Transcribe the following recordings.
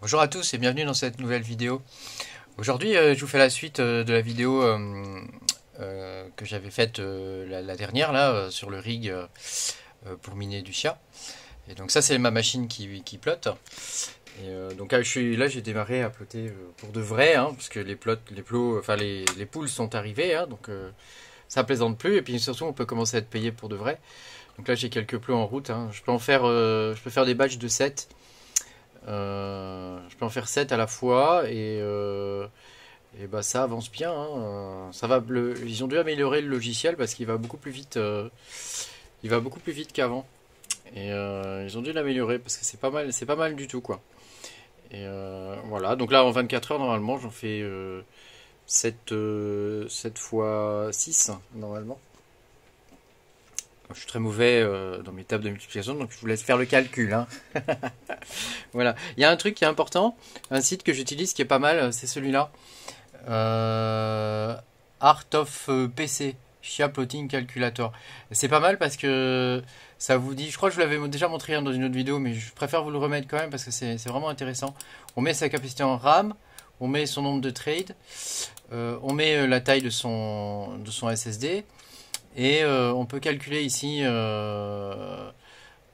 Bonjour à tous et bienvenue dans cette nouvelle vidéo. Aujourd'hui, je vous fais la suite de la vidéo que j'avais faite la dernière là sur le rig pour miner du chia. Et donc ça, c'est ma machine qui plotte. Et donc là, j'ai démarré à plotter pour de vrai, hein, parce que les poules sont arrivées, hein, donc ça plaisante plus. Et puis surtout, on peut commencer à être payé pour de vrai. Donc là, j'ai quelques plots en route, hein. Je peux faire des batchs de 7. Je peux en faire 7 à la fois et bah ça avance bien, hein. Ils ont dû améliorer le logiciel parce qu'il va beaucoup plus vite, il va beaucoup plus vite qu'avant. Et ils ont dû l'améliorer parce que c'est pas mal du tout quoi. Et voilà, donc là en 24 heures normalement j'en fais 7 fois 6 normalement. Je suis très mauvais dans mes tables de multiplication, donc je vous laisse faire le calcul, hein. Voilà. Il y a un truc qui est important, un site que j'utilise qui est pas mal, c'est celui-là. Art of PC, Chia Plotting Calculator. C'est pas mal parce que ça vous dit, je crois que je vous l'avais déjà montré dans une autre vidéo, mais je préfère vous le remettre quand même parce que c'est vraiment intéressant. On met sa capacité en RAM, on met son nombre de trades, on met la taille de son SSD. Et on peut calculer ici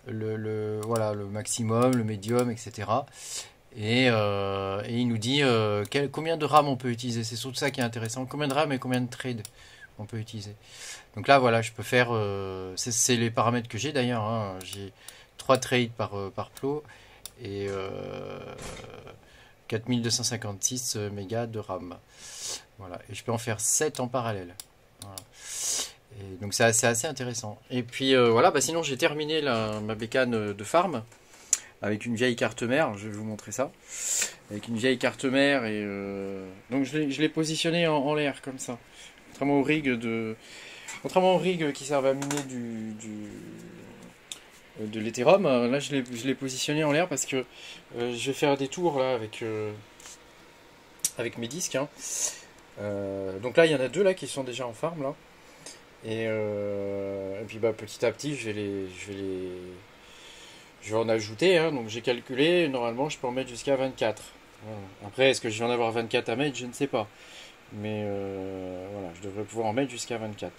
voilà, le maximum, le médium, etc. Et il nous dit combien de RAM on peut utiliser. C'est surtout ça qui est intéressant. Combien de RAM et combien de trades on peut utiliser. Donc là, voilà, je peux faire... c'est les paramètres que j'ai d'ailleurs, hein. J'ai 3 trades par plot et 4256 mégas de RAM. Voilà. Et je peux en faire 7 en parallèle. Voilà. Et donc c'est assez intéressant. Et puis voilà, bah sinon j'ai terminé ma bécane de farm avec une vieille carte mère, je vais vous montrer ça. Avec une vieille carte mère et donc je l'ai positionnée en l'air comme ça. Contrairement aux rigs qui servent à miner de l'Ethereum, là je l'ai positionné en l'air parce que je vais faire des tours là avec mes disques, hein. Donc là il y en a deux là qui sont déjà en farm là. Et puis bah, petit à petit, je vais en ajouter, hein. Donc j'ai calculé, normalement je peux en mettre jusqu'à 24. Voilà. Après, est-ce que je vais en avoir 24 à mettre? Je ne sais pas. Mais voilà, je devrais pouvoir en mettre jusqu'à 24.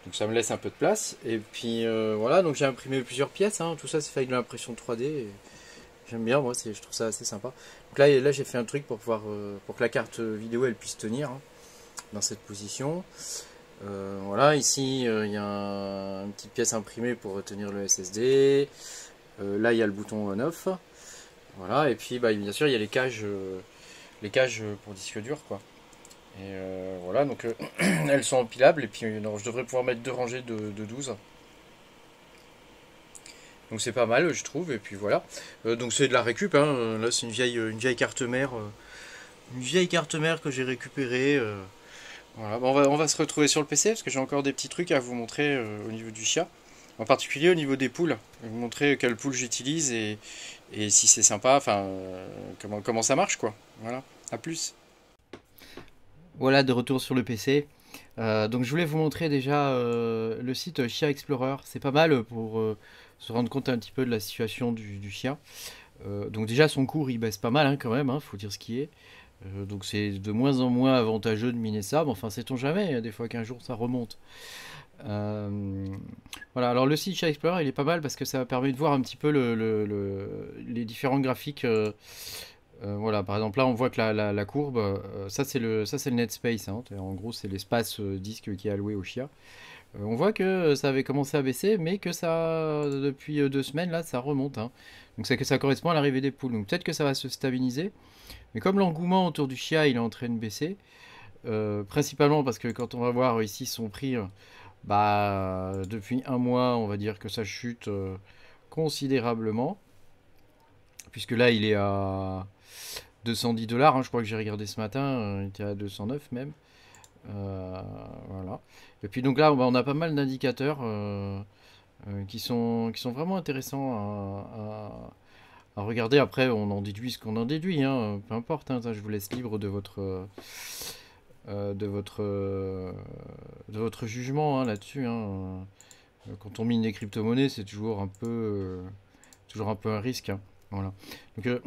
Donc ça me laisse un peu de place. Et puis voilà, donc j'ai imprimé plusieurs pièces, hein. Tout ça c'est fait avec de l'impression 3D. J'aime bien, moi, je trouve ça assez sympa. Donc là j'ai fait un truc pour pour que la carte vidéo elle puisse tenir, hein, dans cette position. Voilà, ici il y a une petite pièce imprimée pour retenir le SSD. Là il y a le bouton on-off. Voilà, et puis bah, bien sûr il y a les cages pour disque dur quoi. Et voilà, donc elles sont empilables. Et puis non, je devrais pouvoir mettre deux rangées de 12. Donc c'est pas mal je trouve. Et puis voilà. Donc c'est de la récup, hein. Là c'est une vieille carte mère. Une vieille carte mère que j'ai récupérée. Voilà, bon, on va se retrouver sur le PC parce que j'ai encore des petits trucs à vous montrer au niveau du chia. En particulier au niveau des poules. Je vais vous montrer quelle poule j'utilise et si c'est sympa, enfin comment ça marche quoi. Voilà, à plus. Voilà, de retour sur le PC. Donc je voulais vous montrer déjà le site Chia Explorer. C'est pas mal pour se rendre compte un petit peu de la situation du chia. Donc déjà son cours il baisse pas mal, hein, quand même, hein, faut dire ce qui est. Donc c'est de moins en moins avantageux de miner ça, mais enfin sait-on jamais, hein, des fois qu'un jour ça remonte. Euh, voilà, alors le site Chia Explorer il est pas mal parce que ça permet de voir un petit peu les différents graphiques. Voilà, par exemple là on voit que la courbe, ça c'est le net space, hein. En gros c'est l'espace disque qui est alloué au Chia. On voit que ça avait commencé à baisser, mais que ça, depuis 2 semaines là, ça remonte, hein. Donc c'est que ça correspond à l'arrivée des poules. Donc peut-être que ça va se stabiliser. Mais comme l'engouement autour du Chia il est en train de baisser, principalement parce que quand on va voir ici son prix, bah depuis un mois on va dire que ça chute considérablement. Puisque là il est à 210 $, hein, je crois que j'ai regardé ce matin, il était à 209 même. Voilà. Et puis donc là bah, on a pas mal d'indicateurs qui sont vraiment intéressants à regarder. Après on en déduit ce qu'on en déduit, hein, peu importe, hein, ça, je vous laisse libre de votre jugement, hein, là-dessus, hein. Quand on mine les crypto-monnaies c'est toujours un peu un risque, hein. Voilà. Donc,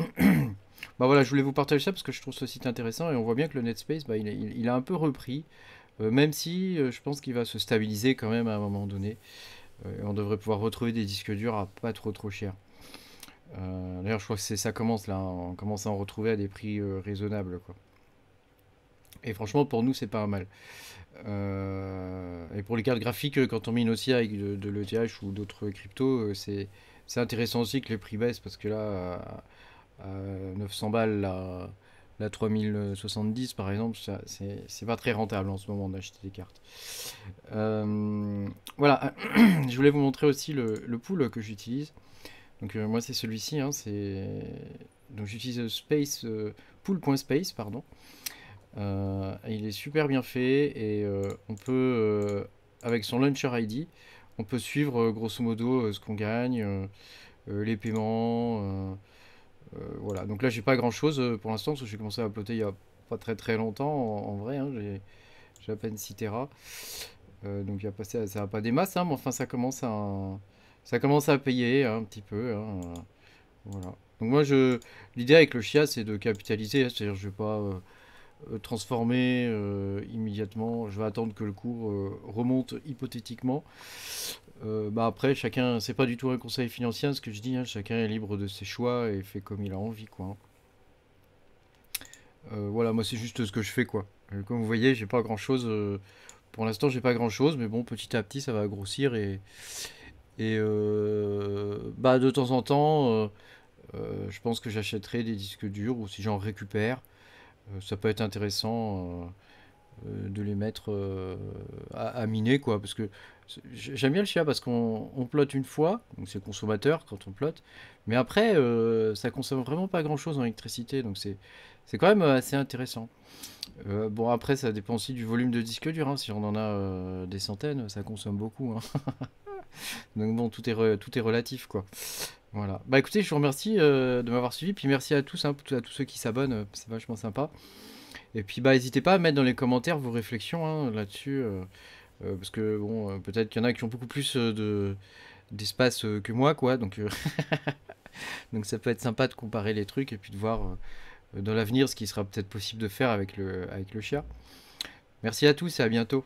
bah voilà, je voulais vous partager ça parce que je trouve ce site intéressant et on voit bien que le Netspace, bah, il a un peu repris, même si je pense qu'il va se stabiliser quand même à un moment donné. Et on devrait pouvoir retrouver des disques durs à pas trop cher. D'ailleurs, je crois que ça commence là, hein, on commence à en retrouver à des prix raisonnables, quoi. Et franchement, pour nous, c'est pas mal. Et pour les cartes graphiques, quand on mine aussi avec de l'ETH ou d'autres cryptos, c'est intéressant aussi que les prix baissent parce que là, à 900 balles, la 3070 par exemple, c'est pas très rentable en ce moment d'acheter des cartes. Voilà, je voulais vous montrer aussi le pool que j'utilise. Donc moi c'est celui-ci, hein, donc j'utilise pool.space, pardon. Il est super bien fait et on peut, avec son Launcher ID, on peut suivre grosso modo ce qu'on gagne, les paiements. Voilà, donc là j'ai pas grand chose pour l'instant parce que j'ai commencé à uploader il y a pas très longtemps en vrai, hein, j'ai à peine 6 Tera. Donc il y a pas, ça va pas des masses, hein, mais enfin ça commence à payer hein, un petit peu, hein, voilà. Donc moi l'idée avec le Chia c'est de capitaliser, hein, c'est-à-dire je vais pas transformer immédiatement. Je vais attendre que le cours remonte hypothétiquement. Bah après, chacun, c'est pas du tout un conseil financier, ce que je dis, hein, chacun est libre de ses choix et fait comme il a envie, quoi. Voilà, moi c'est juste ce que je fais, quoi. Comme vous voyez, j'ai pas grand chose. Pour l'instant, j'ai pas grand chose, mais bon, petit à petit, ça va grossir et bah de temps en temps, je pense que j'achèterai des disques durs ou si j'en récupère, ça peut être intéressant. De les mettre à miner quoi parce que j'aime bien le chia parce qu'on plotte une fois donc c'est consommateur quand on plotte mais après ça consomme vraiment pas grand chose en électricité donc c'est quand même assez intéressant. Bon après ça dépend aussi du volume de disque dur hein. Si on en a des centaines ça consomme beaucoup hein. Donc bon tout est relatif quoi. Voilà, bah écoutez je vous remercie de m'avoir suivi puis merci à tous hein, à tous ceux qui s'abonnent c'est vachement sympa. Et puis bah n'hésitez pas à mettre dans les commentaires vos réflexions hein, là-dessus, parce que bon, peut-être qu'il y en a qui ont beaucoup plus d'espace que moi, quoi. Donc, donc ça peut être sympa de comparer les trucs et puis de voir dans l'avenir ce qui sera peut-être possible de faire avec le chien. Merci à tous et à bientôt.